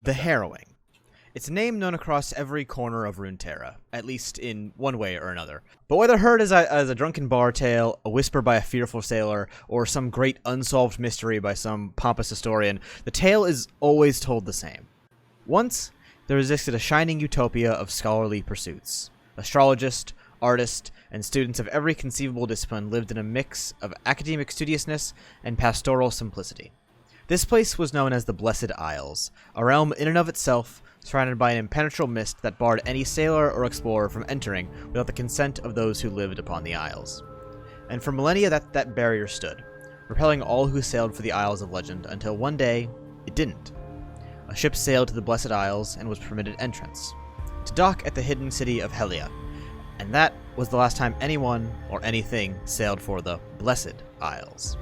The Harrowing. It's a name known across every corner of Runeterra, at least in one way or another. But whether heard as a drunken bar tale, a whisper by a fearful sailor, or some great unsolved mystery by some pompous historian, the tale is always told the same. Once, there existed a shining utopia of scholarly pursuits. Astrologists, artists, and students of every conceivable discipline lived in a mix of academic studiousness and pastoral simplicity. This place was known as the Blessed Isles, a realm in and of itself, surrounded by an impenetrable mist that barred any sailor or explorer from entering without the consent of those who lived upon the isles. And for millennia that barrier stood, repelling all who sailed for the Isles of Legend until one day, it didn't. A ship sailed to the Blessed Isles and was permitted entrance, to dock at the hidden city of Helia, and that was the last time anyone or anything sailed for the Blessed Isles.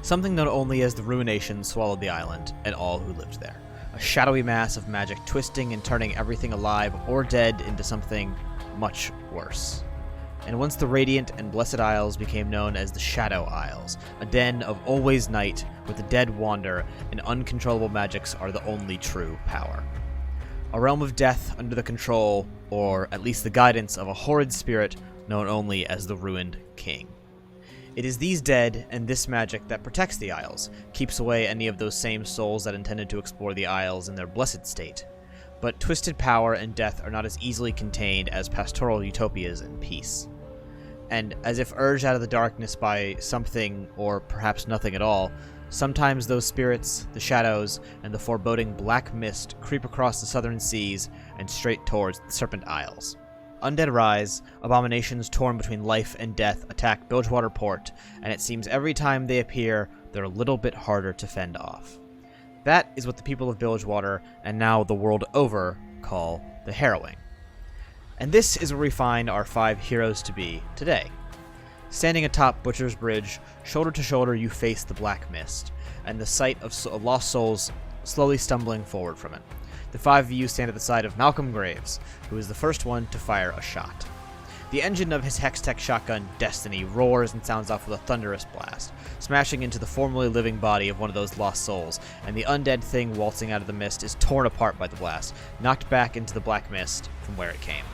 Something known only as the Ruination swallowed the island and all who lived there. A shadowy mass of magic twisting and turning everything alive or dead into something much worse. And once the Radiant and Blessed Isles became known as the Shadow Isles, a den of always night where the dead wander and uncontrollable magics are the only true power. A realm of death under the control, or at least the guidance, of a horrid spirit known only as the Ruined King. It is these dead and this magic that protects the Isles, keeps away any of those same souls that intended to explore the Isles in their blessed state. But twisted power and death are not as easily contained as pastoral utopias and peace. And as if urged out of the darkness by something, or perhaps nothing at all, sometimes those spirits, the shadows, and the foreboding black mist creep across the southern seas and straight towards the Serpent Isles. Undead rise, abominations torn between life and death attack Bilgewater Port, and it seems every time they appear, they're a little bit harder to fend off. That is what the people of Bilgewater, and now the world over, call the Harrowing. And this is where we find our 5 heroes to be today. Standing atop Butcher's Bridge, shoulder to shoulder you face the black mist, and the sight of lost souls slowly stumbling forward from it. The 5 of you stand at the side of Malcolm Graves, who is the first one to fire a shot. The engine of his Hextech shotgun, Destiny, roars and sounds off with a thunderous blast, smashing into the formerly living body of one of those lost souls, and the undead thing waltzing out of the mist is torn apart by the blast, knocked back into the black mist from where it came.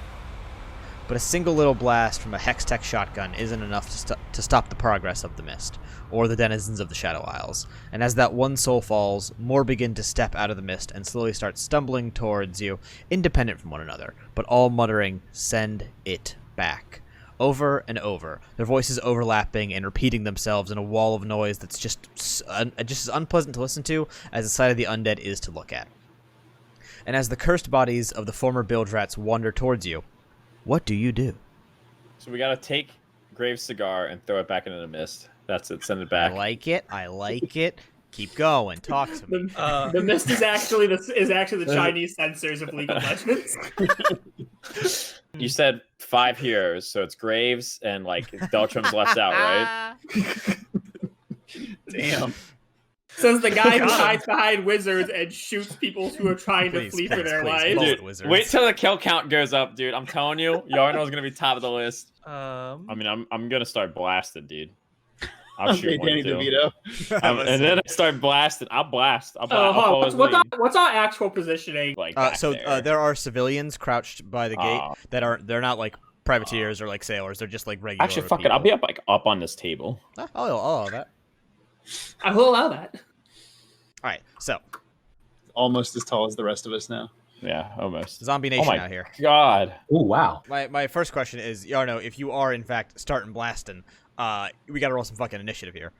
But a single little blast from a Hextech shotgun isn't enough to stop the progress of the mist, or the denizens of the Shadow Isles, and as that one soul falls, more begin to step out of the mist and slowly start stumbling towards you, independent from one another, but all muttering, "Send it back," over and over, their voices overlapping and repeating themselves in a wall of noise that's just as unpleasant to listen to as the sight of the undead is to look at. And as the cursed bodies of the former bilge rats wander towards you, what do you do? So we gotta take Graves' cigar and throw it back into the mist. That's it. Send it back. I like it. Keep going. Talk to me. The mist is actually the Chinese censors of League of Legends. You said 5 heroes, so it's Graves and like Beltram's left out, right? Damn. Says the guy who hides behind wizards and shoots people who are trying to flee for their lives. Dude, wait till the kill count goes up, dude. I'm telling you, Yarno's gonna be top of the list. I mean, I'm gonna start blasting, dude. I'll shoot one too. And then I start blasting. I'll blast. What's our actual positioning? Like there are civilians crouched by the gate they're not like privateers or like sailors. They're just like regular. Actually, fuck people. it. I'll be up on this table. I'll allow that. I will allow that. All right, so almost as tall as the rest of us now. Yeah, almost. Zombie Nation out here. God. Oh wow. My first question is, Yarno, if you are in fact starting blasting, we gotta roll some fucking initiative here.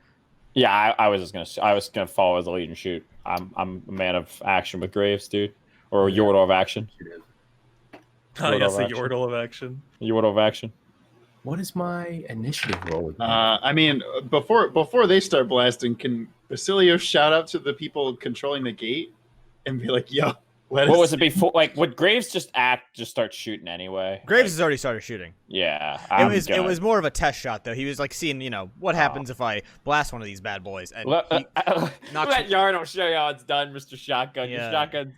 Yeah, I was gonna follow the lead and shoot. I'm a man of action with Graves, dude, or Yordle of action. Oh yes, the Yordle of action. Yordle of action. What is my initiative roll? I mean, before they start blasting, can Basilio shout out to the people controlling the gate and be like, "Yo, what was it before? Like, would Graves just start shooting anyway? Graves has already started shooting. Yeah, it was more of a test shot though. He was like seeing, what happens if I blast one of these bad boys. And let Yarno show you how it's done, Mr. Shotgun. Yeah. Your shotgun.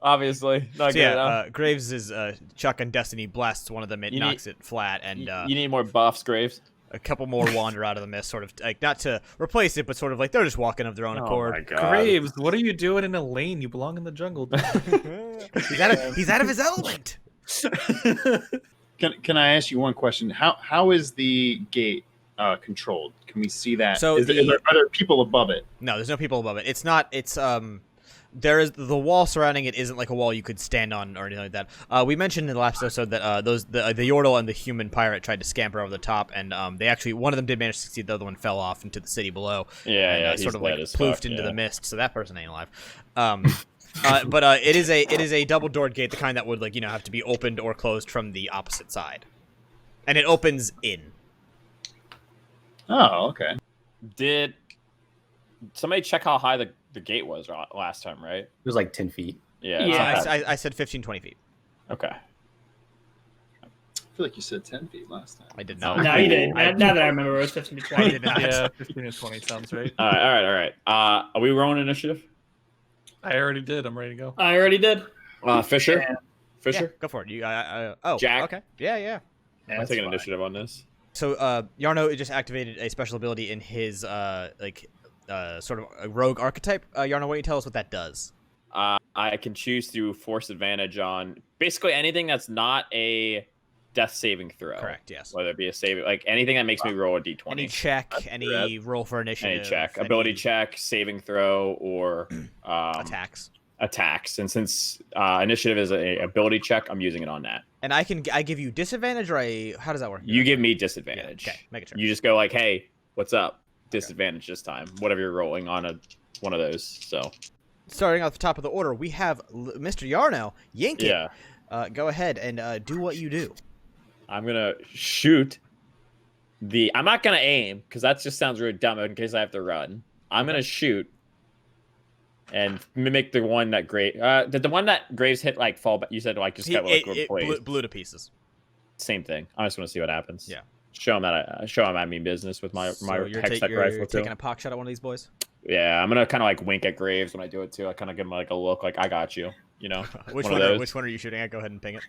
Obviously, not so good enough. Graves' shotgun Destiny blasts one of them. It knocks it flat, and you need more buffs, Graves. A couple more wander out of the mist, sort of like not to replace it, but sort of like they're just walking of their own accord. Oh my God. Graves, what are you doing in a lane? You belong in the jungle. He's out of his element. Can I ask you one question? How is the gate controlled? Can we see that? So are there people above it? No, there's no people above it. It's not. It's there is the wall surrounding it isn't like a wall you could stand on or anything like that. We mentioned in the last episode that the Yordle and the human pirate tried to scamper over the top, and they actually one of them did manage to succeed. The other one fell off into the city below. And, sort of like ploofed into the mist. So that person ain't alive. But it is a double doored gate, the kind that would have to be opened or closed from the opposite side, and it opens in. Oh, okay. Did somebody check how high the gate was last time, right? It was like 10 feet. Yeah. I said 15, 20 feet. Okay. I feel like you said 10 feet last time. I did not. No, you didn't. Now that I remember, it was 15 to 20. Yeah, 15 to 20 sounds right. All right. Are we rolling initiative? I already did. I'm ready to go. I already did. Fisher? Yeah. Fisher? Yeah, go for it. Jack? Okay. Yeah. I'm taking initiative on this. So Yarno just activated a special ability in his sort of a rogue archetype. Yarno, why don't you tell us what that does? I can choose to force advantage on basically anything that's not a death saving throw. Correct, yes. Whether it be a save, like anything that makes me roll a d20. Any check, any roll for initiative. Any check. Ability check, saving throw, or attacks. And since initiative is a ability check, I'm using it on that. And I give you disadvantage, or how does that work? You give me disadvantage. Yeah, okay, make it sure. You just go like, hey, what's up? Disadvantage this time. Whatever you're rolling on one of those. So starting off the top of the order, we have Mr. Yarno. Yank it. Yeah. Go ahead and do what you do. I'm gonna shoot I'm not gonna aim because that just sounds really dumb in case I have to run. I'm gonna shoot and mimic the one that did the one that Graves hit like fall back? You said like just got like replaced. Blew to pieces. Same thing. I just want to see what happens. Yeah. Show him I mean business with my hex tech rifle too. Taking a pock shot at one of these boys. Yeah, I'm gonna kind of like wink at Graves when I do it too. I kind of give him like a look, like I got you. You know, which one are you shooting at? Go ahead and ping it.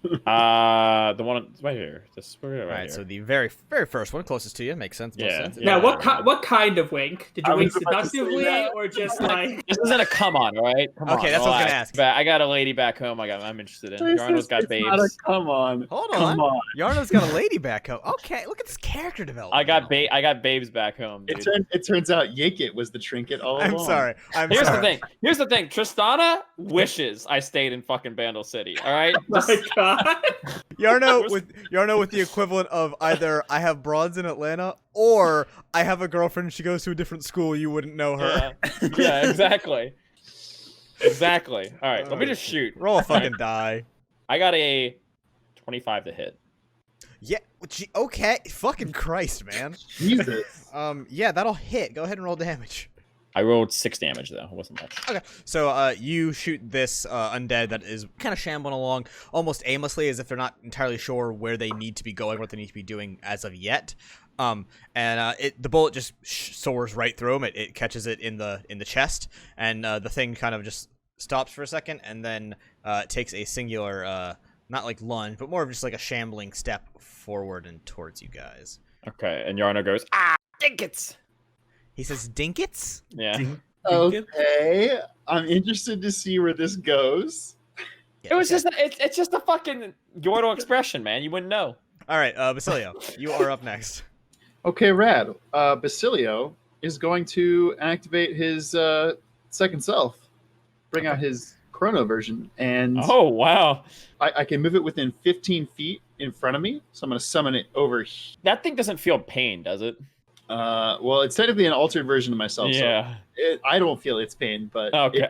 The one right here. Right right. here. So the very first one closest to you makes sense. Yeah. Sense. Now, what kind of wink? Did you wink seductively or just like? This isn't a come on, all right? Come okay, on, that's what I was gonna ask. I got a lady back home. I'm interested in. Yarno's got babes. Not a come on. Hold on. Yarno's got a lady back home. Okay, look at this character development. I got babes back home. Dude. It turns out Yake was the trinket all along. I'm sorry. Here's the thing. Tristana wishes I stayed in fucking Bandle City. All right. Oh my God. Yarno with the equivalent of either I have broads in Atlanta or I have a girlfriend. She goes to a different school. You wouldn't know her. Yeah, exactly. Exactly. All right. Let me just shoot. Roll a fucking die. I got a 25 to hit. Yeah. Okay. Fucking Christ, man. Jesus. Yeah, that'll hit. Go ahead and roll damage. I rolled 6 damage though. It wasn't much. Okay. So you shoot this undead that is kind of shambling along almost aimlessly, as if they're not entirely sure where they need to be going, what they need to be doing as of yet. And the bullet just soars right through him. It catches it in the chest, and the thing kind of just stops for a second, and then takes a singular, not like lunge, but more of just like a shambling step forward and towards you guys. Okay, and Yarno goes, dinkets! He says, dinkets? Yeah. Okay, I'm interested to see where this goes. Yeah, it's just a fucking Yordle expression, man. You wouldn't know. All right, Basilio, you are up next. Okay, rad. Basilio is going to activate his second self, bring out his chrono version, and oh wow, I can move it within 15 feet in front of me, so I'm going to summon it over here. That thing doesn't feel pain, does it? Well, it's technically an altered version of myself. Yeah. So I don't feel its pain, but okay.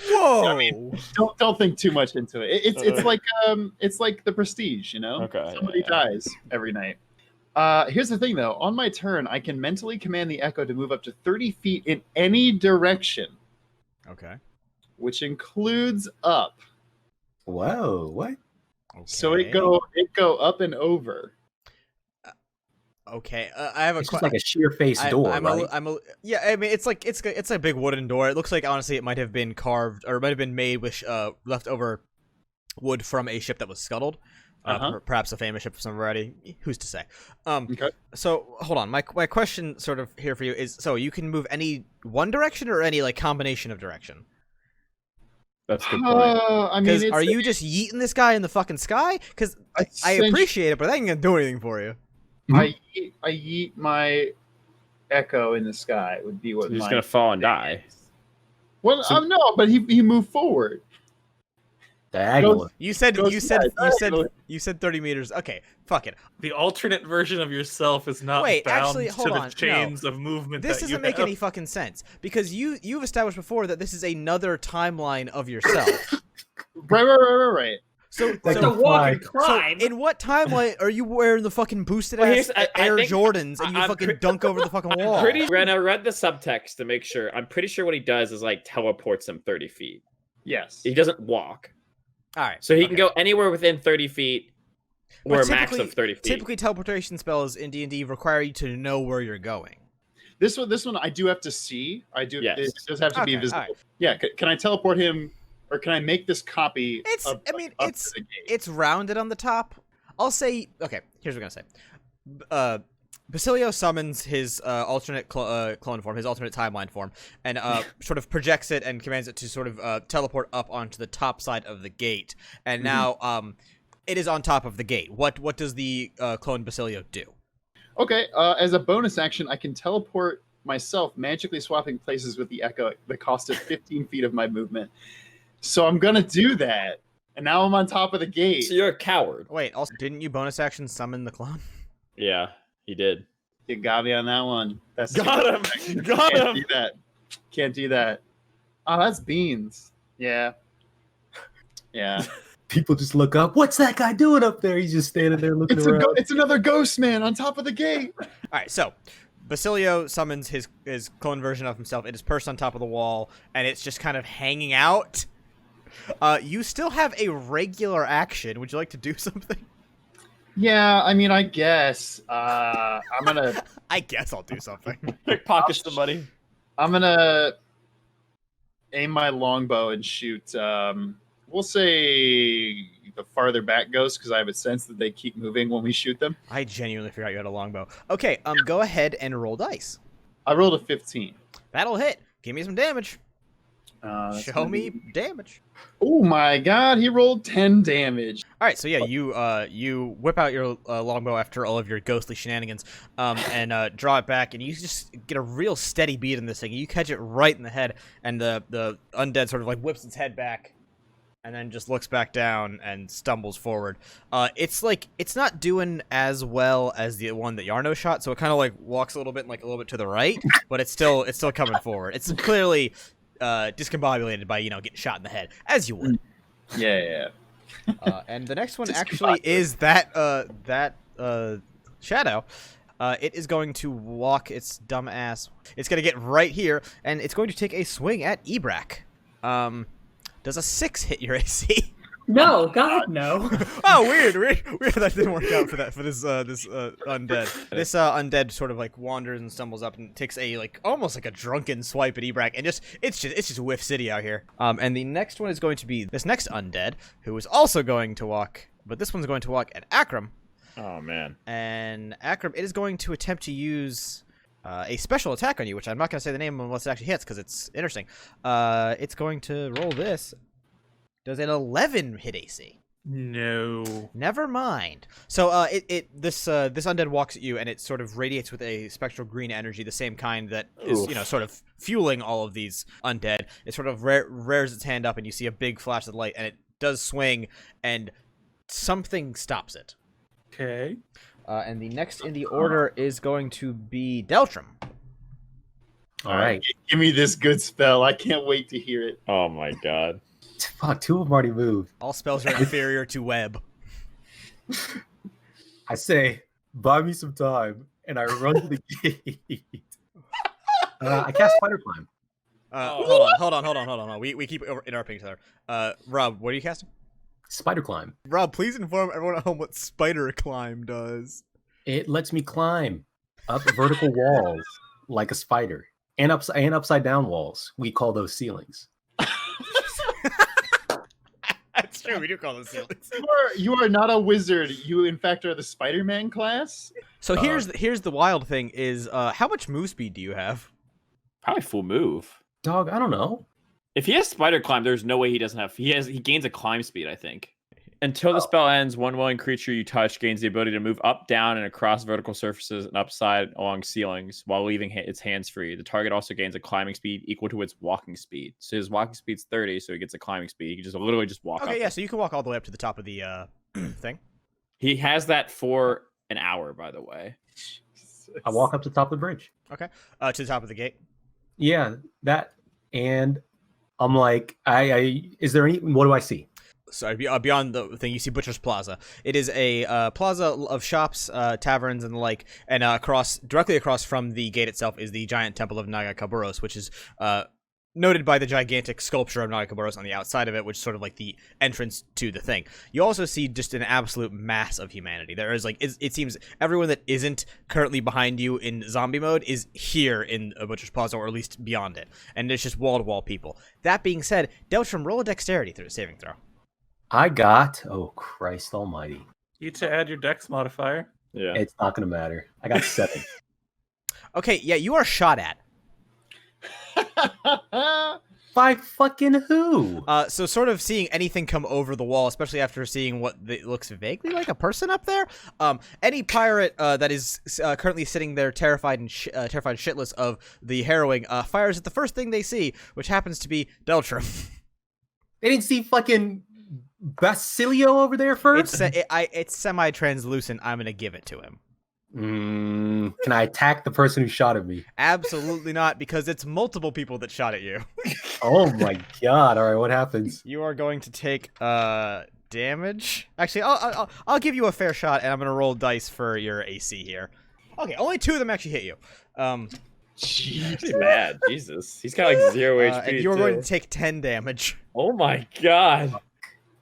Whoa! I mean, don't think too much into it. It's like the Prestige, you know. Okay. Somebody dies every night. Here's the thing, though. On my turn, I can mentally command the Echo to move up to 30 feet in any direction. Okay. Which includes up. Whoa! What? Okay. So it go up and over. Okay, I have a It's just like a sheer face door, right? Yeah, I mean, it's a big wooden door. It looks like, honestly, it might have been carved, or it might have been made with leftover wood from a ship that was scuttled. perhaps a famous ship of some variety. Who's to say? Okay. So hold on. My question sort of here for you is: so you can move any one direction or any like combination of direction? That's a good point. Because are you just yeeting this guy in the fucking sky? Because I appreciate it, but that ain't gonna do anything for you. I yeet my echo in the sky would be what. He's gonna fall and die. Well, no, but he moved forward. Diagonal. You said 30 meters. Okay, fuck it. The alternate version of yourself is not bound to the chains of movement. This doesn't make any fucking sense because you've established before that this is another timeline of yourself. Right. So walk and climb. So in what timeline are you wearing the fucking boosted ass Air Jordans and you fucking dunk over the fucking wall? I read the subtext to make sure. I'm pretty sure what he does is like teleports him 30 feet. Yes. He doesn't walk. All right. So he can go anywhere within 30 feet or a max of 30 feet. Typically, teleportation spells in D&D require you to know where you're going. This one I do have to see. I do. Yes. It does have to be visible. Right. Yeah. Can I teleport him, or can I make this copy? It's rounded on the top. I'll say. Okay. Here's what I'm gonna say. Basilio summons his alternate clone form, his alternate timeline form, and sort of projects it and commands it to sort of teleport up onto the top side of the gate. And now it is on top of the gate. What does the clone Basilio do? Okay, as a bonus action, I can teleport myself, magically swapping places with the echo at the cost of 15 feet of my movement. So I'm gonna do that, and now I'm on top of the gate. So you're a coward. Wait, also, didn't you bonus action summon the clone? Yeah. He did. You got me on that one. Got him. Can't do that. Can't do that. Oh, that's beans. Yeah. People just look up. What's that guy doing up there? He's just standing there looking around. It's another ghost man on top of the gate. All right, so Basilio summons his clone version of himself. It is perched on top of the wall, and it's just kind of hanging out. You still have a regular action. Would you like to do something? Yeah, I mean, I guess. I'm gonna. I guess I'll do something. Pickpocket somebody. I'm gonna aim my longbow and shoot. We'll say the farther back ghosts because I have a sense that they keep moving when we shoot them. I genuinely forgot you had a longbow. Okay, go ahead and roll dice. I rolled a 15. That'll hit. Give me some damage. Show me damage. Oh my god, he rolled 10 damage. All right, so yeah, you whip out your longbow after all of your ghostly shenanigans, and draw it back, and you just get a real steady beat in this thing. You catch it right in the head, and the undead sort of like whips its head back, and then just looks back down and stumbles forward. It's not doing as well as the one that Yarno shot, so it kind of like walks a little bit to the right, but it's still coming forward. It's clearly discombobulated by getting shot in the head, as you would. Yeah. And the next one actually is that shadow. It is going to walk its dumb ass. It's going to get right here, and it's going to take a swing at Ebrak. Does a 6 hit your AC? No, God, no. Oh, weird. That didn't work out for this undead. This undead sort of like wanders and stumbles up and takes a almost like a drunken swipe at Ebrak, and it's just Whiff City out here. And the next one is going to be this next undead who is also going to walk, but this one's going to walk at Akram. Oh man. And Akram, it is going to attempt to use a special attack on you, which I'm not going to say the name unless it actually hits because it's interesting. It's going to roll this. Does an 11 hit AC? No. Never mind. So this undead walks at you, and it sort of radiates with a spectral green energy, the same kind that is sort of fueling all of these undead. It sort of rears its hand up, and you see a big flash of light, and it does swing, and something stops it. Okay. And the next in the order is going to be Deltram. All right. Give me this good spell. I can't wait to hear it. Oh my god. Fuck, 2 of them already moved. All spells are inferior to web. I say, buy me some time, and I run to the gate. I cast Spider Climb. Hold on. We keep interrupting each other. Rob, what are you casting? Spider Climb. Rob, please inform everyone at home what Spider Climb does. It lets me climb up vertical walls like a spider, and upside down walls. We call those ceilings. true. We do call them ceilings. You are not a wizard. You, in fact, are the Spider-Man class. So here's the wild thing: is how much move speed do you have? Probably full move. Dog, I don't know. If he has spider climb, there's no way he doesn't have. He gains a climb speed, I think. Until the spell ends, one willing creature you touch gains the ability to move up, down, and across vertical surfaces and upside along ceilings while leaving its hands free. The target also gains a climbing speed equal to its walking speed. So his walking speed's 30, so he gets a climbing speed. He can just literally just walk up. Okay, yeah, so you can walk all the way up to the top of the thing. He has that for an hour, by the way. I walk up to the top of the bridge. Okay, to the top of the gate. Yeah, that, and I'm like, is there any? What do I see? Sorry, beyond the thing, you see Butcher's Plaza. It is a plaza of shops, taverns, and the like. And directly across from the gate itself is the giant temple of Nagakaburos, which is noted by the gigantic sculpture of Nagakaburos on the outside of it, which is sort of like the entrance to the thing. You also see just an absolute mass of humanity. There is it seems everyone that isn't currently behind you in zombie mode is here in Butcher's Plaza, or at least beyond it. And it's just wall-to-wall people. That being said, Deltram, roll a dexterity saving throw. I got, oh Christ almighty. You to add your dex modifier. Yeah. It's not going to matter. I got 7. Okay, yeah, you are shot at. By fucking who? So sort of seeing anything come over the wall, especially after seeing what looks vaguely like a person up there. Any pirate that is currently sitting there terrified shitless of the harrowing fires at the first thing they see, which happens to be Deltram. They didn't see fucking Basilio over there first? It's semi-translucent. I'm going to give it to him. Can I attack the person who shot at me? Absolutely not, because it's multiple people that shot at you. Oh my god. All right, what happens? You are going to take damage. Actually, I'll give you a fair shot, and I'm going to roll dice for your AC here. Okay, only 2 of them actually hit you. Jeez. Pretty mad. Jesus. He's got like 0 HP. And you're going to take 10 damage. Oh my god.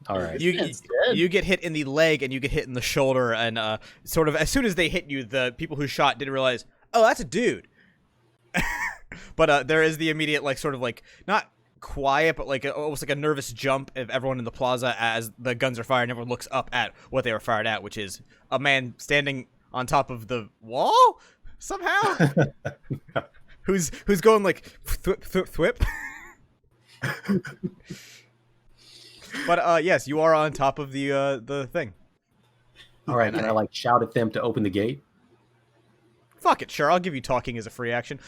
All right. You get hit in the leg and you get hit in the shoulder, and sort of as soon as they hit you, the people who shot didn't realize, oh, that's a dude. But there is the immediate, like, sort of like, not quiet, but like almost like a nervous jump of everyone in the plaza as the guns are fired and everyone looks up at what they were fired at, which is a man standing on top of the wall somehow. who's going like thwip. But yes, you are on top of the thing. All right, and I like shout at them to open the gate. Fuck it, sure. I'll give you talking as a free action.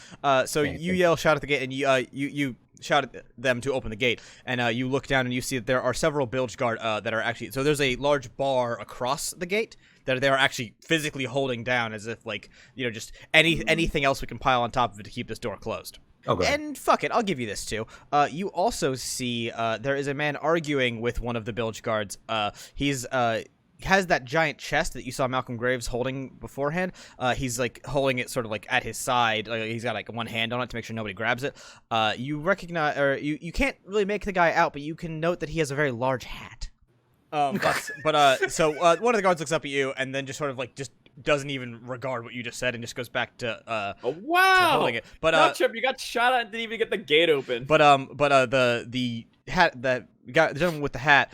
So you yell, shout at the gate, and you shout at them to open the gate. And you look down and you see that there are several bilge guard that are actually. So there's a large bar across the gate that they are actually physically holding down, as if like just anything else we can pile on top of it to keep this door closed. Okay. And fuck it, I'll give you this too. You also see there is a man arguing with one of the bilge guards. He's has that giant chest that you saw Malcolm Graves holding beforehand. He's like holding it sort of like at his side. Like, he's got like one hand on it to make sure nobody grabs it. You recognize, or you can't really make the guy out, but you can note that he has a very large hat. So one of the guards looks up at you and then just sort of like doesn't even regard what you just said and just goes back to oh wow to holding it. But Trip, you got shot at and didn't even get the gate open. But the hat, that guy, the gentleman with the hat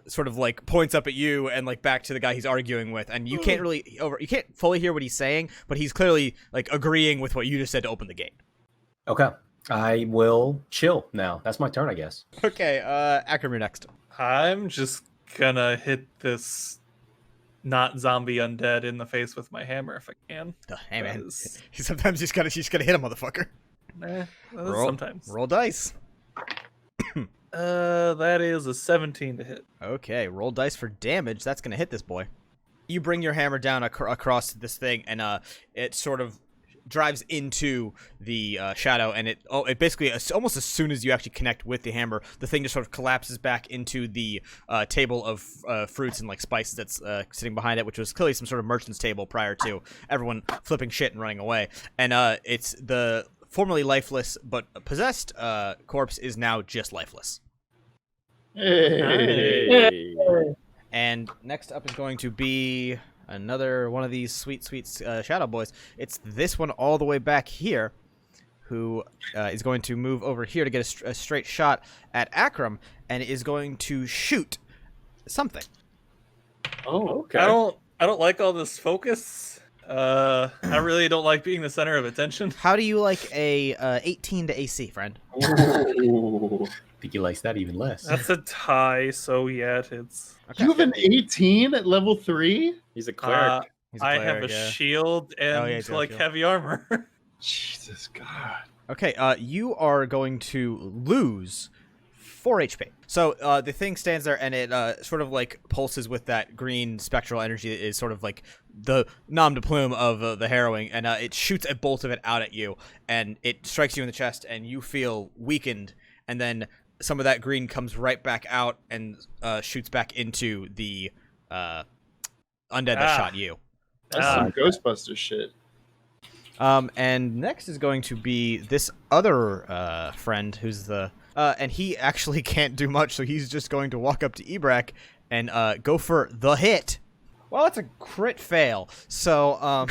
sort of like points up at you and like back to the guy he's arguing with, and you can't fully hear what he's saying, but he's clearly like agreeing with what you just said to open the gate. Okay. I will chill now. That's my turn, I guess. Okay, Akram, you're next. I'm just gonna hit this not zombie undead in the face with my hammer if I can. Hey man, sometimes you just gotta hit a motherfucker. Sometimes. Roll dice. That is a 17 to hit. Okay, roll dice for damage. That's gonna hit this boy. You bring your hammer down across this thing, and it sort of drives into the shadow, and it basically almost as soon as you actually connect with the hammer, the thing just sort of collapses back into the table of fruits and like spices that's sitting behind it, which was clearly some sort of merchant's table prior to everyone flipping shit and running away. And it's the formerly lifeless but possessed corpse is now just lifeless. Hey. And next up is going to be another one of these sweet shadow boys. It's this one all the way back here, who is going to move over here to get a straight shot at Akram, and is going to shoot something. Oh, okay. I don't like all this focus. I really don't like being the center of attention. How do you like a 18 to AC, friend? Ooh. I think he likes that even less. That's a tie, so yeah, it's. Okay. You have an 18 at level 3? He's a cleric. He's a I cleric, have a yeah. shield and he's got a like shield. heavy armor. Jesus God. Okay, you are going to lose 4 HP. So the thing stands there and it sort of like pulses with that green spectral energy that is sort of like the nom de plume of the harrowing, and it shoots a bolt of it out at you, and it strikes you in the chest, and you feel weakened, and then some of that green comes right back out and shoots back into the undead that shot you. That's some Ghostbuster shit. And next is going to be this other friend who's the... and he actually can't do much, so he's just going to walk up to Ebrak and go for the hit. Well, that's a crit fail. So,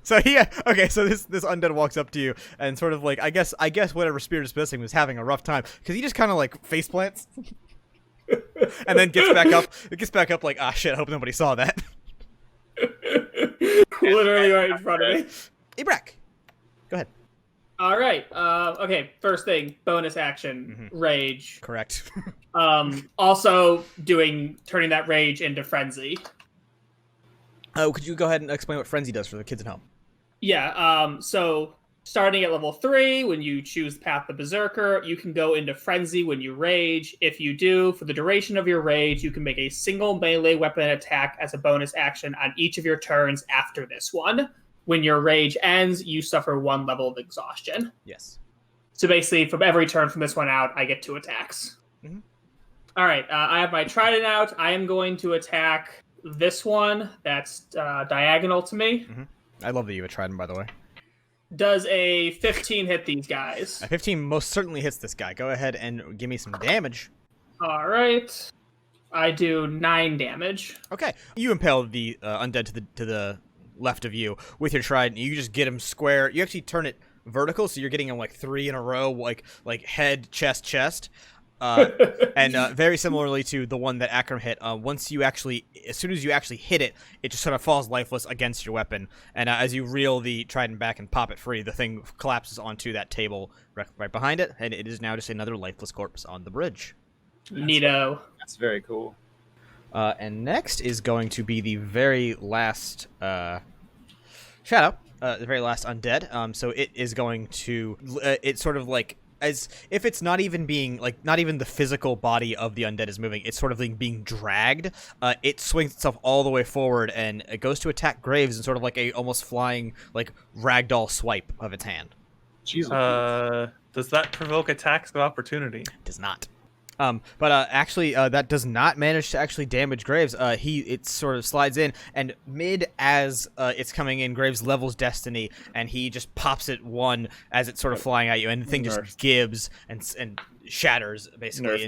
so this undead walks up to you and sort of like, I guess whatever spirit is missing was having a rough time, because he just kind of like face plants and then gets back up like, ah shit, I hope nobody saw that. Literally right in front of me. Ebrak, go ahead. All right. Okay. First thing, bonus action, rage. Correct. Also turning that rage into frenzy. Oh, could you go ahead and explain what frenzy does for the kids at home? Yeah. So starting at level 3, when you choose Path of Berserker, you can go into frenzy when you rage. If you do, for the duration of your rage, you can make a single melee weapon attack as a bonus action on each of your turns after this one. When your rage ends, you suffer 1 level of exhaustion. Yes. So basically, from every turn from this one out, I get 2 attacks. Mm-hmm. All right, I have my trident out. I am going to attack this one. That's diagonal to me. Mm-hmm. I love that you have a trident, by the way. Does a 15 hit these guys? A 15 most certainly hits this guy. Go ahead and give me some damage. All right. I do 9 damage. Okay. You impale the undead to the left of you with your trident. You just get him square. You actually turn it vertical, so you're getting him like 3 in a row, like head, chest. And very similarly to the one that Akram hit, as soon as you actually hit it, it just sort of falls lifeless against your weapon. And as you reel the trident back and pop it free, the thing collapses onto that table right behind it, and it is now just another lifeless corpse on the bridge. Neato. That's very cool. And next is going to be the very last shadow, the very last undead. So it is going to, it's sort of like, as if it's not even the physical body of the undead is moving, it's sort of like being dragged. It swings itself all the way forward, and it goes to attack Graves in sort of like a almost flying, like, ragdoll swipe of its hand. Jesus. Does that provoke attacks of opportunity? It does not. But actually, that does not manage to actually damage Graves. It sort of slides in, and as it's coming in, Graves levels Destiny, and he just pops it 1 as it's sort of flying at you, and the thing just gives and shatters basically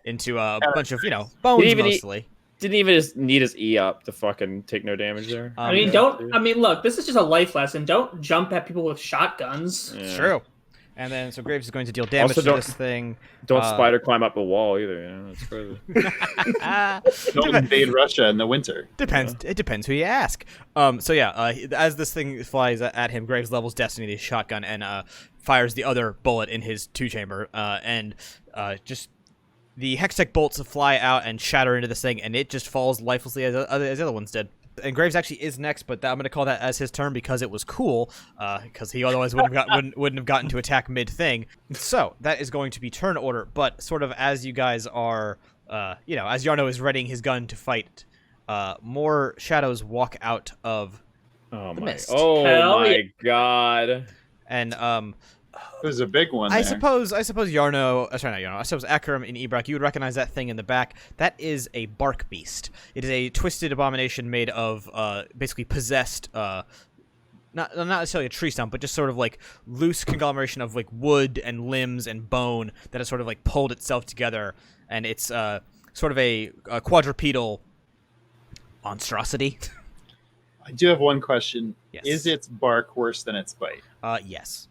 into a bunch of bones mostly. Didn't even just need his E up to fucking take no damage there. Look, this is just a life lesson. Don't jump at people with shotguns. Yeah. It's true. And then, so Graves is going to deal damage to this thing. Don't spider climb up a wall either. That's crazy. Don't invade Russia in the winter. Depends. It depends who you ask. As this thing flies at him, Graves levels Destiny to his shotgun and fires the other bullet in his 2-chamber. And just the hextech bolts fly out and shatter into this thing, and it just falls lifelessly as the other ones did. And Graves actually is next, but I'm going to call that as his turn because it was cool, because he otherwise wouldn't have gotten to attack mid-thing. So, that is going to be turn order, but sort of as you guys are, as Yarno is readying his gun to fight, more shadows walk out of the mist. Oh my god. And, it was a big one there. I suppose Yarno, sorry, not Yarno, I suppose Akram and Ebrak, you would recognize that thing in the back. That is a bark beast. It is a twisted abomination made of basically possessed, not necessarily a tree stump, but just sort of like loose conglomeration of like wood and limbs and bone that has sort of like pulled itself together, and it's sort of a quadrupedal monstrosity. I do have one question. Yes. Is its bark worse than its bite? Yes.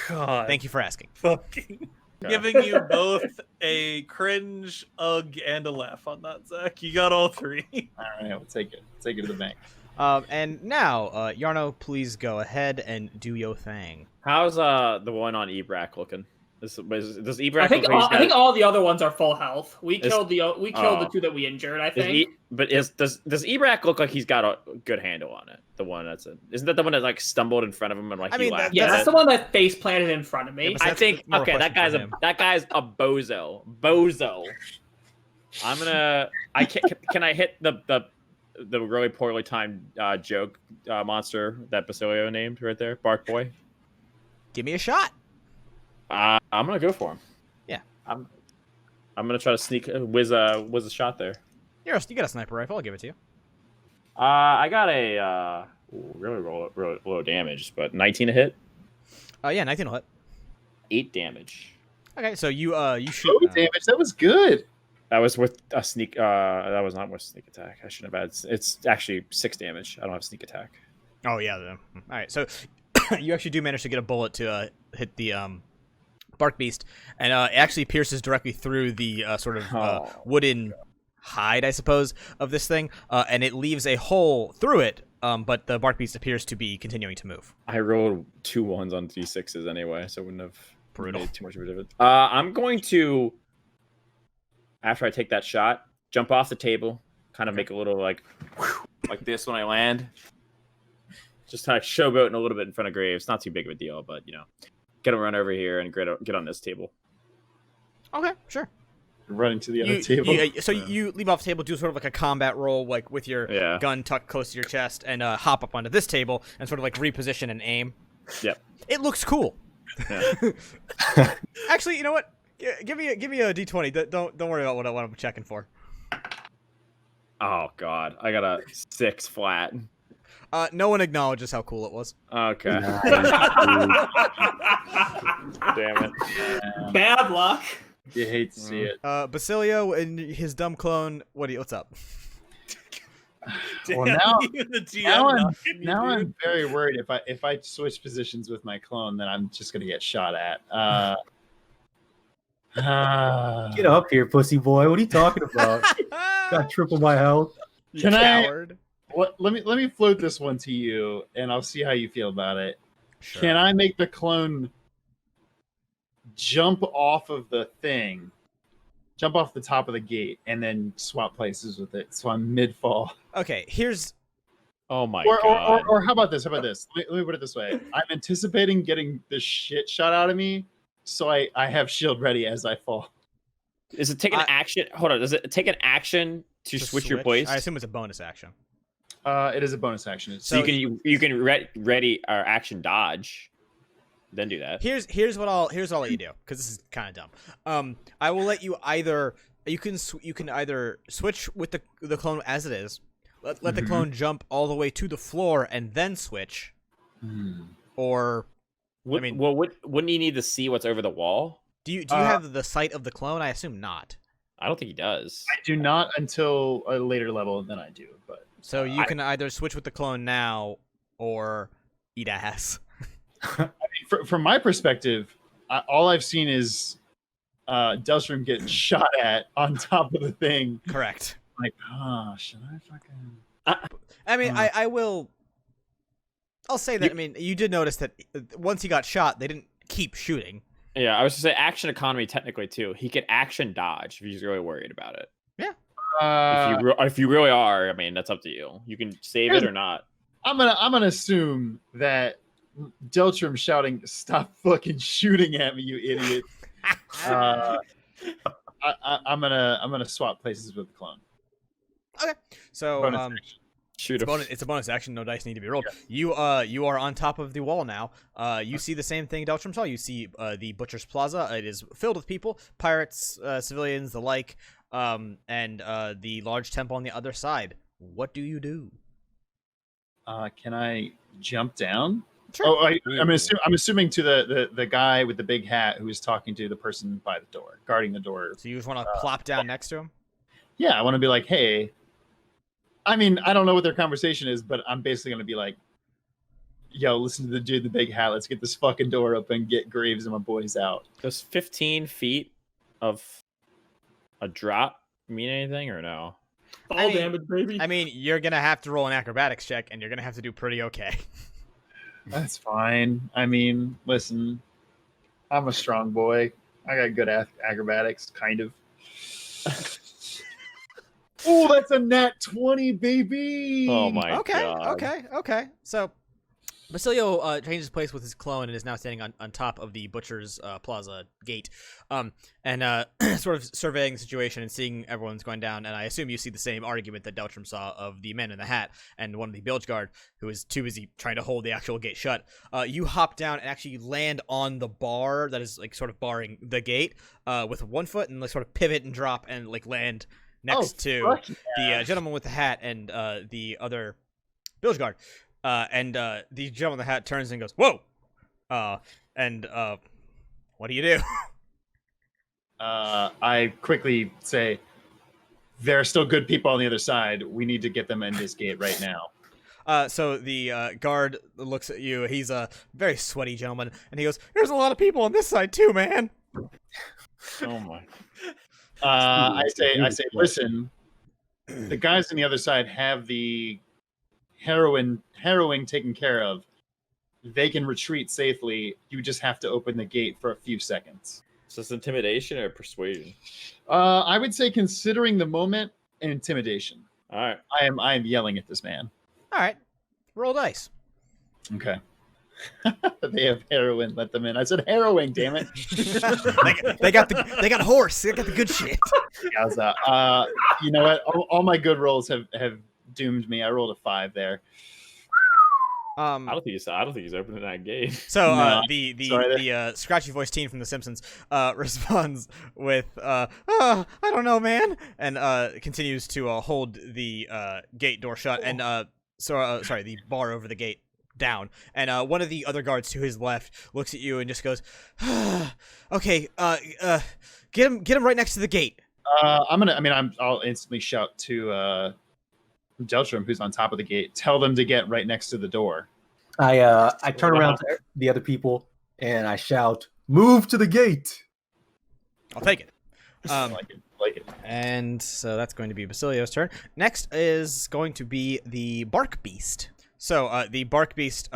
God. Thank you for asking. Fucking. Giving you both a cringe, ugh, and a laugh on that, Zach. You got all three. All right, we'll take it. Take it to the bank. And now, Yarno, please go ahead and do your thing. How's the one on Ebrak looking? Does Ebrak? I think all the other ones are full health. We killed the oh. two that we injured. I think. Does Ebrak look like he's got a good handle on it? The one isn't that the one that like stumbled in front of him and like he laughed? Yeah, that's the one that face planted in front of me. I think that guy's a bozo. I'm gonna. Can I hit the really poorly timed joke monster that Basilio named right there, Bark Boy? Give me a shot. I'm gonna go for him. Yeah, I'm gonna try to sneak whiz a shot there. You got a sniper rifle. I'll give it to you. I got a really low damage, but 19 to hit. Yeah, 19 will hit. 8 damage. Okay, so you shoot. Damage. That was good. That was with a sneak. That was not with sneak attack. I shouldn't have had. It's actually 6 damage. I don't have sneak attack. Oh yeah. All right. So you actually do manage to get a bullet to hit the bark beast, and it actually pierces directly through the sort of wooden hide, I suppose, of this thing, and it leaves a hole through it. But the bark beast appears to be continuing to move. I rolled 2 1s on d6s anyway, so it wouldn't have made too much of a difference. I'm going to, after I take that shot, jump off the table, kind of make a little like this when I land. Just kind of showboating a little bit in front of Graves. Not too big of a deal, but gonna run over here and get on this table. Okay, sure. Running to the other table. So you leave off the table, do sort of like a combat roll, like with your gun tucked close to your chest, and hop up onto this table and sort of like reposition and aim. Yep. It looks cool. Yeah. Actually, you know what? Give me a d20. Don't worry about what I'm checking for. Oh God, I got a 6 flat. No one acknowledges how cool it was. Okay. Damn it. Bad luck. You hate to see it. Basilio and his dumb clone. What's up? Well, now I'm very worried if I switch positions with my clone, then I'm just gonna get shot at. Get up here, pussy boy. What are you talking about? Got triple my health. Can I? Let me float this one to you, and I'll see how you feel about it. Sure. Can I make the clone jump off of the thing, jump off the top of the gate, and then swap places with it? So I'm mid-fall. Okay, here's. Oh my God. Or how about this? Let me put it this way. I'm anticipating getting the shit shot out of me, so I have shield ready as I fall. Is it take an action? Hold on. Does it take an action to switch your place? I assume it's a bonus action. It is a bonus action. So you can ready or action dodge, then do that. Here's what I'll let you do, because this is kind of dumb. I will let you either you can either switch with the clone as it is, let the clone jump all the way to the floor and then switch, or wouldn't you need to see what's over the wall? Do you have the sight of the clone? I assume not. I don't think he does. I do not until a later level than I do, but. So you can either switch with the clone now or eat ass. I mean, from my perspective, all I've seen is Delstrom get shot at on top of the thing. Correct. Like, should I fucking... I mean, I will... I'll say that, I mean, you did notice that once he got shot, they didn't keep shooting. Yeah, I was going to say action economy technically, too. He could action dodge if he's really worried about it. Yeah. If you really are, I mean, that's up to you. You can save it or not. I'm gonna assume that Deltram shouting "Stop fucking shooting at me, you idiot!" I'm gonna swap places with the clone. Okay, so shoot it's a bonus action. No dice need to be rolled. Yeah. You are on top of the wall now. You see the same thing Deltram saw. You see the Butcher's Plaza. It is filled with people, pirates, civilians, the like. And the large temple on the other side. What do you do? Can I jump down? Sure. Oh, I'm assuming to the guy with the big hat who is talking to the person by the door, guarding the door. So you just want to plop down next to him? Yeah, I want to be like, hey. I mean, I don't know what their conversation is, but I'm basically going to be like, yo, listen to the dude in the big hat. Let's get this fucking door open, get Graves and my boys out. Does 15 feet of a drop mean anything or no? Fall damage, baby. I mean, you're gonna have to roll an acrobatics check, and you're gonna have to do pretty okay. That's fine. I mean, listen, I'm a strong boy. I got good acrobatics, kind of. Oh, that's a nat 20, baby! Oh my god. Okay. So, Basilio changes place with his clone and is now standing on top of the Butcher's Plaza gate, and sort of surveying the situation and seeing everyone's going down. And I assume you see the same argument that Deltram saw of the man in the hat and one of the bilge guard who is too busy trying to hold the actual gate shut. You hop down and actually land on the bar that is like sort of barring the gate with one foot, and like sort of pivot and drop and like land next to the gentleman with the hat and the other bilge guard. And the gentleman in the hat turns and goes, "Whoa!" What do you do? I quickly say, there are still good people on the other side. We need to get them in this gate right now. So the guard looks at you. He's a very sweaty gentleman, and he goes, "There's a lot of people on this side too, man." Oh my. I say, listen, the guys on the other side have the harrowing taken care of. They can retreat safely. You just have to open the gate for a few seconds. Is this intimidation or persuasion? I would say, considering the moment, intimidation. All right. I am yelling at this man. All right, roll dice. Okay. They have heroin. Let them in. I said harrowing. Damn it. they got horse. They got the good shit. You know what? All my good rolls have doomed me. I rolled a 5 there. I don't think he's opening that gate. So the scratchy voiced teen from The Simpsons responds with I don't know, man, and continues to hold the gate door shut and the bar over the gate down. And one of the other guards to his left looks at you and just goes, "Okay, get him right next to the gate." I'll instantly shout to Deltram, who's on top of the gate. Tell them to get right next to the door. I turn around to the other people and I shout, "Move to the gate!" I'll take it. Like it. And so that's going to be Basilio's turn. Next is going to be the Bark Beast. So the Bark Beast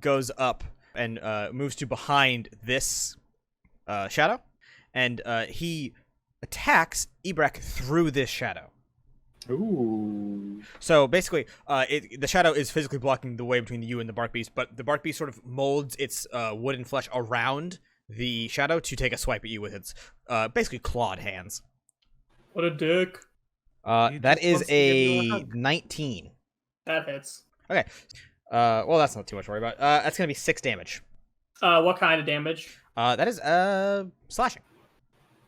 goes up and moves to behind this shadow, and he attacks Ebrek through this shadow. Ooh. So basically, the shadow is physically blocking the way between you and the Bark Beast, but the Bark Beast sort of molds its wooden flesh around the shadow to take a swipe at you with its basically clawed hands. What a dick. That is a 19. That hits. Okay. Well, that's not too much to worry about. That's going to be 6 damage. What kind of damage? That is slashing.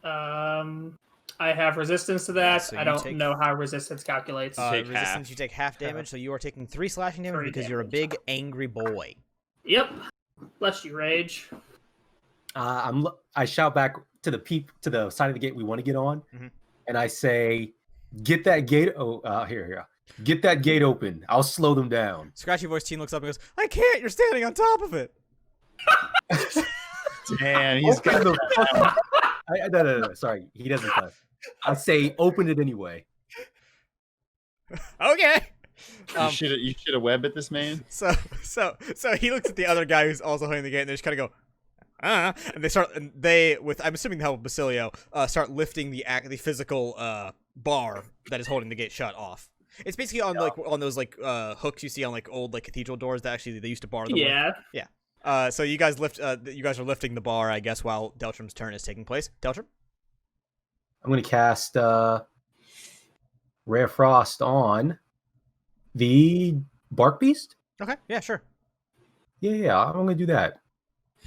I have resistance to that. So I don't know how resistance calculates. Resistance, you take half damage, so you are taking 3 slashing damage because you're a big, angry boy. Yep. Bless you, Rage. I shout back to the side of the gate we want to get on, and I say, "Get that gate! Here. Get that gate open. I'll slow them down." Scratchy voice teen looks up and goes, "I can't. You're standing on top of it." Damn, he's got the. No. Sorry, he doesn't cut. I say, "Open it anyway." Okay. You should have webbed at this man. So he looks at the other guy who's also holding the gate, and they just kind of go, and I'm assuming the help of Basilio, start lifting the physical bar that is holding the gate shut off. It's basically on on those hooks you see on old cathedral doors that actually they used to bar them. Yeah. With. Yeah. So you guys are lifting the bar, I guess, while Deltram's turn is taking place. Deltram? I'm going to cast Rare Frost on the Bark Beast. Okay. Yeah, sure. Yeah, I'm going to do that.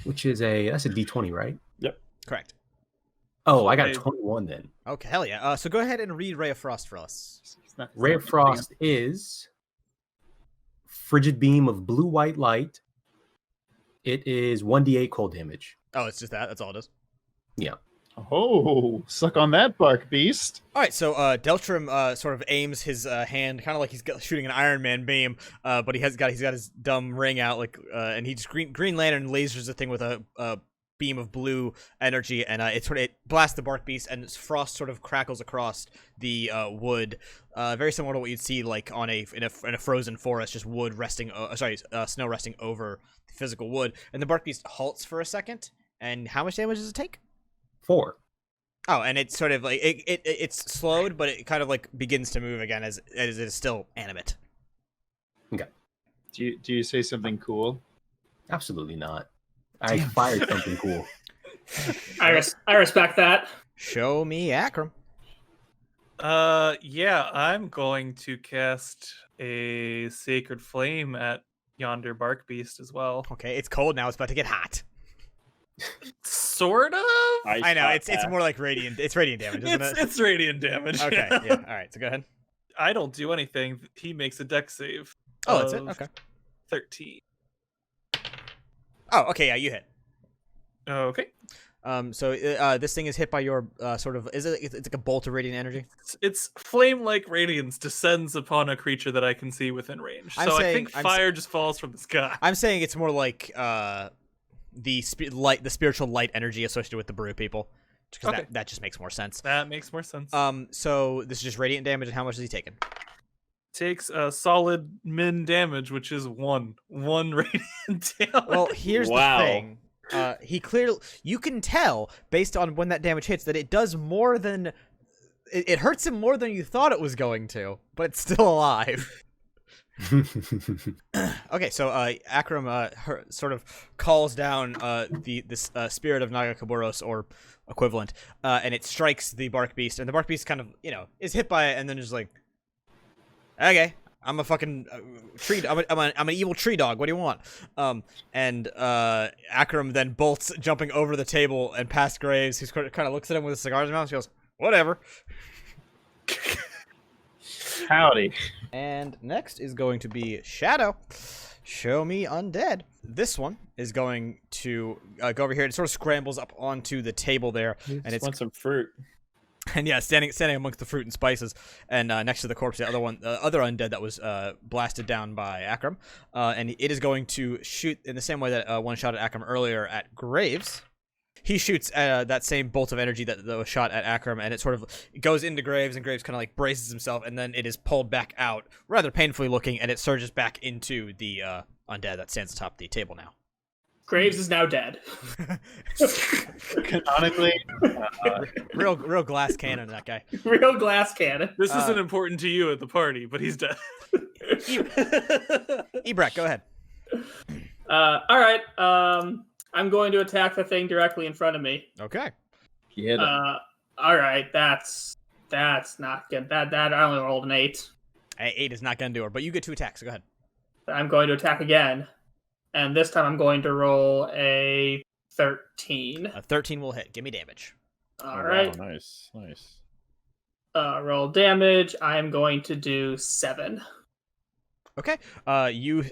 That's a D20, right? Yep. Correct. Oh, I got a 21 then. Okay, hell yeah. So go ahead and read Ray of Frost for us. Ray of Frost is frigid beam of blue-white light. It is 1d8 cold damage. Oh, it's just that? That's all it is? Yeah. Oh, suck on that, bark beast. All right, so Deltram sort of aims his hand, kind of like he's shooting an Iron Man beam, but he's got his dumb ring out, like, and he just Green Lantern lasers the thing with a beam of blue energy, and it blasts the bark beast, and frost sort of crackles across the wood, very similar to what you'd see like on in a frozen forest, just wood resting, snow resting over the physical wood, and the bark beast halts for a second. And how much damage does it take? 4. Oh, and it's sort of like it's slowed, but it kind of like begins to move again as it is still animate. Okay. Do you say something cool? Absolutely not. I fired something cool. I respect that. Show me Akram. Yeah, I'm going to cast a Sacred Flame at yonder bark beast as well. Okay, it's cold now. It's about to get hot. Sort of. I know it's more like radiant. It's radiant damage, isn't it? It's radiant damage. Okay. Yeah. All right. So go ahead. I don't do anything. He makes a dex save. Oh, that's it. Okay. 13. Oh, okay. Yeah, you hit. Okay. So this thing is hit by your sort of it's like a bolt of radiant energy. It's flame-like radiance descends upon a creature that I can see within range. I think fire just falls from the sky. I'm saying it's more like the spiritual light energy associated with the brew people, because that just makes more sense. That makes more sense. So this is just radiant damage, and how much is he taking? Takes a solid min damage, which is one radiant damage. Well, here's the thing. He clearly, you can tell based on when that damage hits that it does more than it hurts him more than you thought it was going to, but it's still alive. Okay, so Akram sort of calls down this spirit of Nagakaburos or equivalent, and it strikes the bark beast, and the bark beast kind of is hit by it, and then just like, okay, I'm a fucking tree. I'm an evil tree dog. What do you want? And Akram then bolts, jumping over the table and past Graves, who kind of looks at him with a cigar in his mouth. She goes, "Whatever." Howdy. And next is going to be Shadow. Show me undead. This one is going to go over here. It sort of scrambles up onto the table there, and it's want some fruit. And yeah, standing amongst the fruit and spices, and next to the corpse, the other undead that was blasted down by Akram, and it is going to shoot in the same way that one shot at Akram earlier at Graves. He shoots that same bolt of energy that was shot at Akram, and it sort of goes into Graves, and Graves kind of like braces himself, and then it is pulled back out, rather painfully looking, and it surges back into the undead that stands atop the table now. Graves is now dead. Canonically, real glass cannon, that guy. Real glass cannon. This isn't important to you at the party, but he's dead. Ebrak, go ahead. All right. I'm going to attack the thing directly in front of me. Okay. Yeah. All right. That's not good. That I only rolled an 8. 8 is not going to do her, but you get 2 attacks. So go ahead. I'm going to attack again, and this time I'm going to roll a 13. A 13 will hit. Give me damage. All right. Wow, nice. Roll damage. I am going to do 7. Okay. You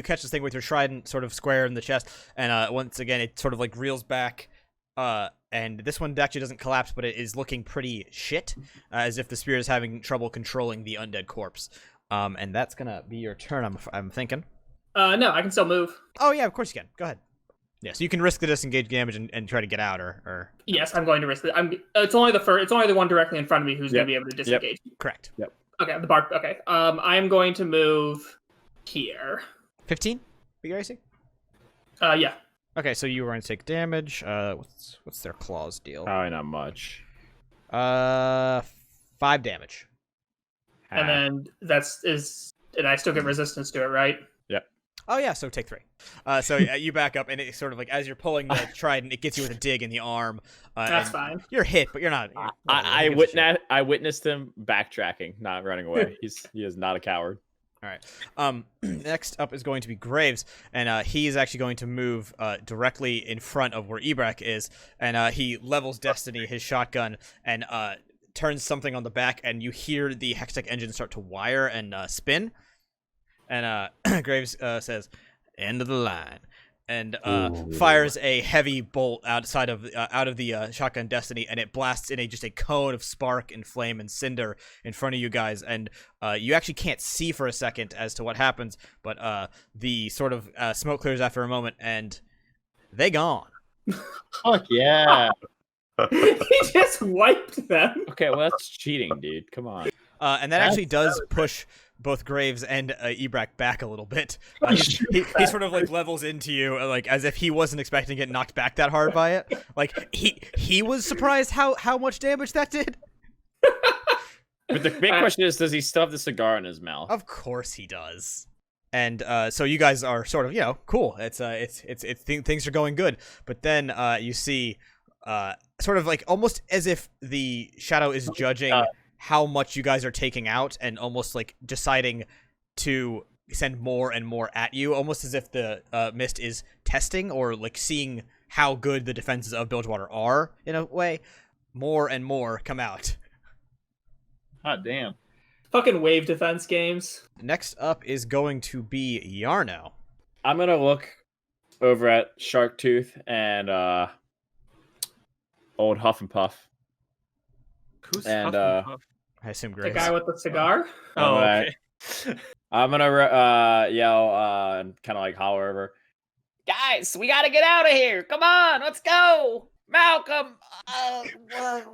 catch this thing with your trident sort of square in the chest, and once again it sort of like reels back. And this one actually doesn't collapse, but it is looking pretty shit, as if the spirit is having trouble controlling the undead corpse. And that's gonna be your turn. I'm thinking. No, I can still move. Oh yeah, of course you can. Go ahead. Yeah, so you can risk the disengage damage and try to get out, or. Yes, I'm going to risk it. It's only the one directly in front of me who's going to be able to disengage. Correct. Yep. Okay, the bark. Okay. I'm going to move here. 15. BRAC? Yeah. Okay, so you were going to take damage. What's their claws deal? Probably not much. 5 damage. And then and I still get resistance to it, right? Yep. Oh yeah, so take 3. So you back up, and it sort of like as you're pulling the trident, it gets you with a dig in the arm. That's fine. You're hit, but you're not. I witnessed him backtracking, not running away. He is not a coward. All right. Next up is going to be Graves, and he is actually going to move directly in front of where Ebrak is, and he levels Destiny, his shotgun, and turns something on the back, and you hear the Hextech engine start to wire and spin. And Graves says, "End of the line. and fires a heavy bolt out of the shotgun Destiny, and it blasts in just a cone of spark and flame and cinder in front of you guys, and you actually can't see for a second as to what happens, but the sort of smoke clears after a moment, and they gone. Fuck yeah. He just wiped them. Okay, well that's cheating, dude. Come on. And that actually does push both Graves and Ebrak back a little bit. He sort of like levels into you, like as if he wasn't expecting to get knocked back that hard by it. Like he was surprised how much damage that did. But the big question is, does he still have the cigar in his mouth? Of course he does. And so you guys are sort of, cool. It's things are going good. But then you see sort of like almost as if the shadow is judging how much you guys are taking out and almost like deciding to send more and more at you, almost as if the mist is testing or like seeing how good the defenses of Bilgewater are in a way. More and more come out. Hot damn. Fucking wave defense games. Next up is going to be Yarno. I'm gonna look over at Sharktooth and old Huff and Puff. Who's and Huff and Puff? I assume The Graves. guy with the cigar? Oh, okay. I'm gonna yell and kind of like holler over. Guys, we gotta get out of here. Come on, let's go. Malcolm,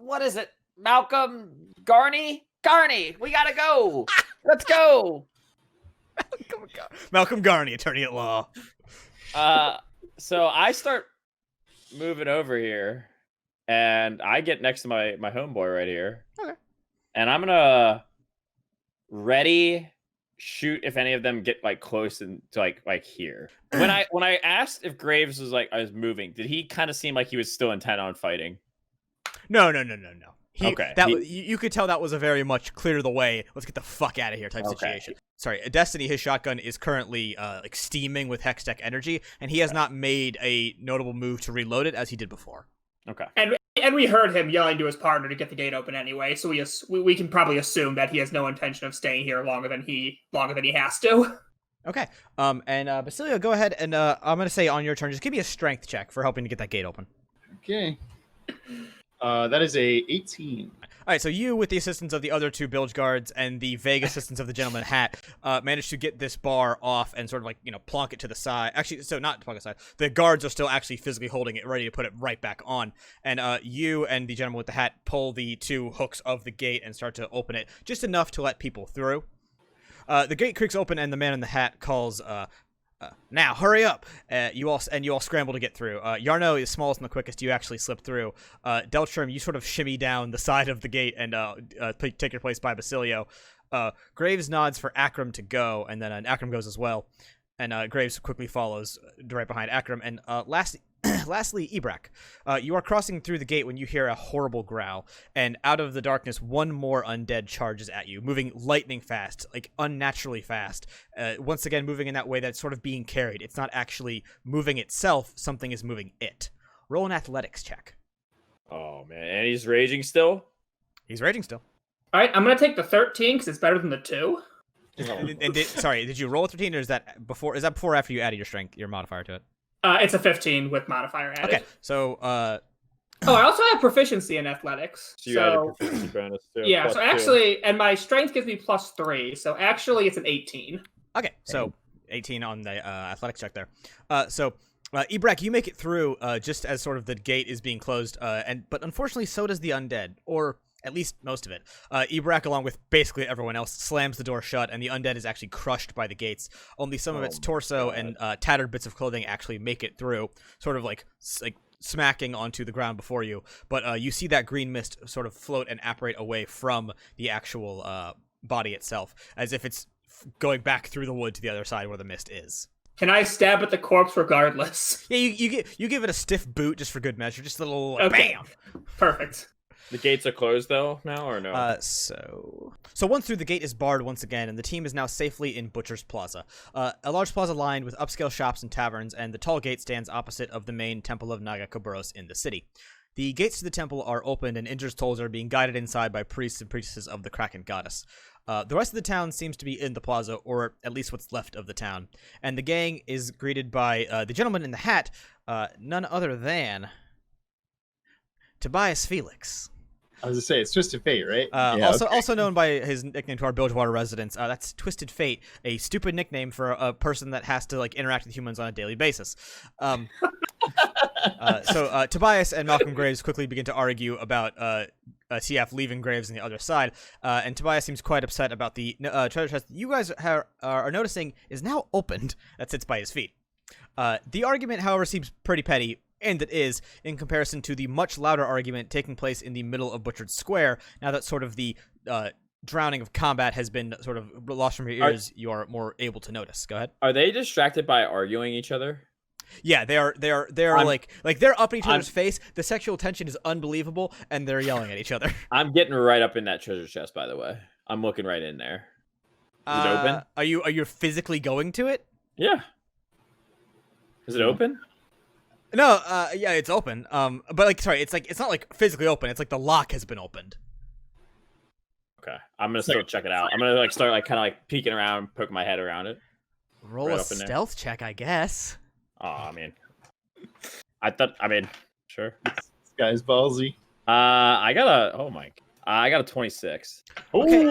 what is it? Malcolm Garney, we gotta go. Let's go. Malcolm Garney, attorney at law. So I start moving over here, and I get next to my homeboy right here. Okay. And I'm gonna ready shoot if any of them get like close and to like here. When I asked if Graves was I was moving, did he kind of seem like he was still intent on fighting? No. Okay. You could tell that was a very much clear the way, let's get the fuck out of here type situation. Sorry, Destiny, his shotgun is currently like steaming with Hextech energy, and he has not made a notable move to reload it as he did before. Okay. And we heard him yelling to his partner to get the gate open anyway, so we can probably assume that he has no intention of staying here longer than he has to. Okay. And Basilio, go ahead, and I'm gonna say on your turn, just give me a strength check for helping to get that gate open. Okay. That is a 18. All right, so you, with the assistance of the other two bilge guards and the vague assistance of the gentleman hat, managed to get this bar off and sort of plonk it to the side. Actually, so not plonk it aside. The guards are still actually physically holding it, ready to put it right back on. And you and the gentleman with the hat pull the two hooks of the gate and start to open it, just enough to let people through. The gate creaks open, and the man in the hat calls, now, hurry up! You all scramble to get through. Yarno is smallest and the quickest. You actually slip through. Deltram, you sort of shimmy down the side of the gate and take your place by Basilio. Graves nods for Akram to go, and then Akram goes as well. And Graves quickly follows right behind Akram. And lastly, Ebrak, you are crossing through the gate when you hear a horrible growl, and out of the darkness, one more undead charges at you, moving lightning fast, like unnaturally fast. Once again, moving in that way that's sort of being carried. It's not actually moving itself, something is moving it. Roll an athletics check. Oh, man. And he's raging still? He's raging still. All right, I'm going to take the 13 because it's better than the 2. Sorry, did you roll a 13, or is that before or after you added your strength, your modifier to it? It's a 15 with modifier added. Okay, so I also have proficiency in athletics. So you added proficiency bonus too. Yeah, so actually, and my strength gives me +3, so actually it's an 18. Okay, so 18 on the athletics check there. Ebrak, you make it through just as sort of the gate is being closed, but unfortunately so does the undead, or at least most of it. Ebrak, along with basically everyone else, slams the door shut, and the undead is actually crushed by the gates. Only some of its torso and tattered bits of clothing actually make it through, sort of like smacking onto the ground before you. But you see that green mist sort of float and apparate away from the actual body itself, as if it's going back through the wood to the other side where the mist is. Can I stab at the corpse regardless? Yeah, you give it a stiff boot just for good measure, just a little bam. Perfect. The gates are closed though now, or no? So once through, the gate is barred once again, and the team is now safely in Butcher's Plaza, a large plaza lined with upscale shops and taverns, and the tall gate stands opposite of the main temple of Naga Koburos in the city. The gates to the temple are opened, and Indra's souls are being guided inside by priests and priestesses of the Kraken goddess. The rest of the town seems to be in the plaza, or at least what's left of the town. And the gang is greeted by the gentleman in the hat, none other than Tobias Felix. I was to say, it's Twisted Fate, right? Also known by his nickname to our Bilgewater residents. That's Twisted Fate, a stupid nickname for a person that has to like interact with humans on a daily basis. So Tobias and Malcolm Graves quickly begin to argue about TF leaving Graves on the other side, and Tobias seems quite upset about the treasure chest you guys are noticing is now opened that sits by his feet. The argument, however, seems pretty petty, and it is, in comparison to the much louder argument taking place in the middle of Butchered Square, now that sort of the drowning of combat has been sort of lost from your ears, you are more able to notice. Go ahead. Are they distracted by arguing each other? Yeah, they are like they're up in each other's face. The sexual tension is unbelievable, and they're yelling at each other. I'm getting right up in that treasure chest, by the way. I'm looking right in there. Is it open? Are you physically going to it? Yeah. Is it open? No, yeah, it's open. But like, sorry, it's not like physically open. It's like the lock has been opened. Okay, I'm gonna still check it out. I'm gonna like start like kind of like peeking around, poke my head around it. Roll a stealth check, I guess. Oh, I mean, sure. This guy's ballsy. I got a 26. Okay.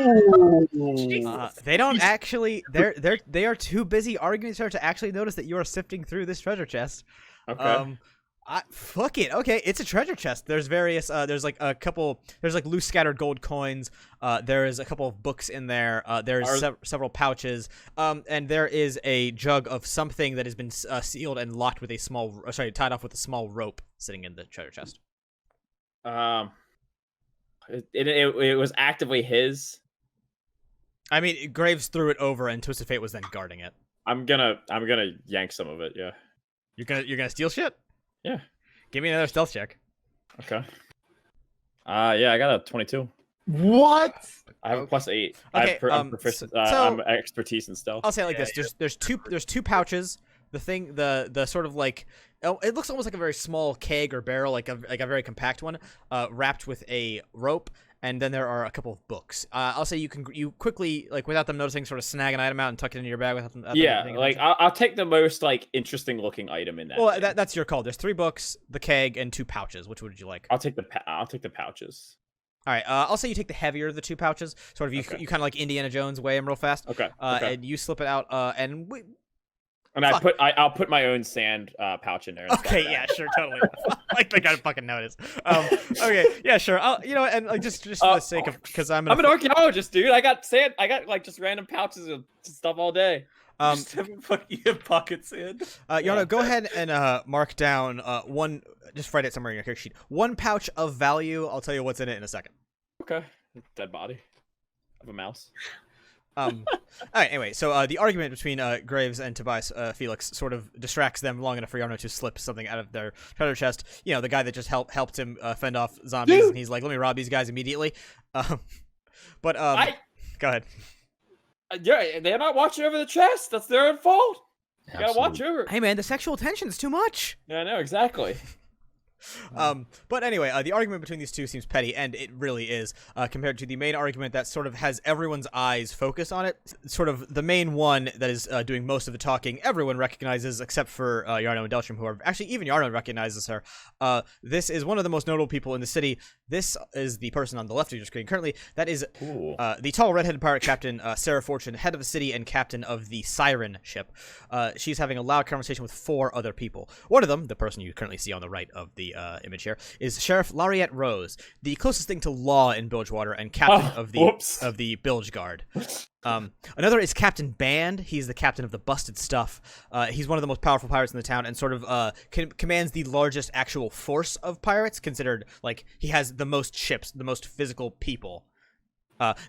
They don't actually. They are too busy arguing to actually notice that you are sifting through this treasure chest. Okay. Fuck it. Okay, it's a treasure chest. There's various. There's like a couple. There's like loose scattered gold coins. There is a couple of books in there. There's several pouches. And there is a jug of something that has been sealed and locked with a small. Tied off with a small rope sitting in the treasure chest. It was actively his. I mean, Graves threw it over, and Twisted Fate was then guarding it. I'm gonna yank some of it. Yeah. You're gonna steal shit? Yeah. Give me another stealth check. Okay. Yeah, I got a 22. What? I have a +8. Okay. I'm proficient. I'm expertise in stealth. I'll say it like this: there's two pouches. The sort of like, it looks almost like a very small keg or barrel, like a very compact one, wrapped with a rope. And then there are a couple of books. I'll say you quickly, like without them noticing, sort of snag an item out and tuck it into your bag without them. I'll take the most like interesting looking item in that. Well, that's your call. There's 3 books, the keg, and 2 pouches. Which would you like? I'll take the pouches. All right. I'll say you take the heavier of the 2 pouches. Sort of you kind of like Indiana Jones weigh them real fast. Okay. And you slip it out. And I'll put my own sand pouch in there. Okay, yeah, sure, totally. Like I gotta fucking notice. Okay, yeah, sure. And like just for the sake of, because I'm an archaeologist, dude. I got sand. I got like just random pouches of stuff all day. Just have pocket sand. Yano, go ahead and mark down one. Just write it somewhere in your character sheet. 1 pouch of value. I'll tell you what's in it in a second. Okay. Dead body of a mouse. All right, anyway, so the argument between Graves and Tobias Felix sort of distracts them long enough for Yarno to slip something out of their treasure chest. You know, the guy that just helped him fend off zombies, and he's like, let me rob these guys immediately. Go ahead. Yeah, they're not watching over the chest. That's their own fault. You gotta watch over it. Hey, man, the sexual tension is too much. Yeah, I know, exactly. But anyway, the argument between these two seems petty, and it really is, compared to the main argument that sort of has everyone's eyes focused on it. Sort of the main one that is doing most of the talking, everyone recognizes, except for Yarno and Deltram, who are actually, even Yarno recognizes her. This is one of the most notable people in the city. This is the person on the left of your screen currently. That is the tall redheaded pirate captain, Sarah Fortune, head of the city and captain of the Siren ship. She's having a loud conversation with 4 other people. One of them, the person you currently see on the right of the image here, is Sheriff Lariette Rose, the closest thing to law in Bilgewater and captain of the Bilge Guard. Another is Captain Band. He's the captain of the Busted Stuff. He's one of the most powerful pirates in the town and sort of commands the largest actual force of pirates, considered like he has the most ships, the most physical people.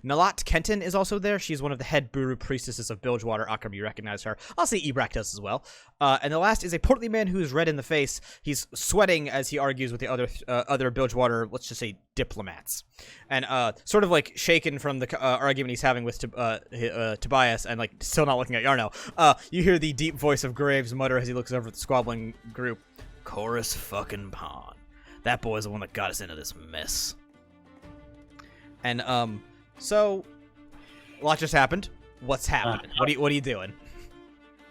Nalat Kenton is also there. She's one of the head Buru priestesses of Bilgewater. Akram, you recognize her. I'll say Ebrak does as well. And the last is a portly man who is red in the face. He's sweating as he argues with the other Bilgewater, let's just say, diplomats. And sort of like shaken from the argument he's having with Tobias and like still not looking at Yarno, you hear the deep voice of Graves mutter as he looks over at the squabbling group. Chorus fucking pawn. That boy's the one that got us into this mess. And, so, a lot just happened. What's happening? What are you doing?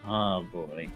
Oh, boy.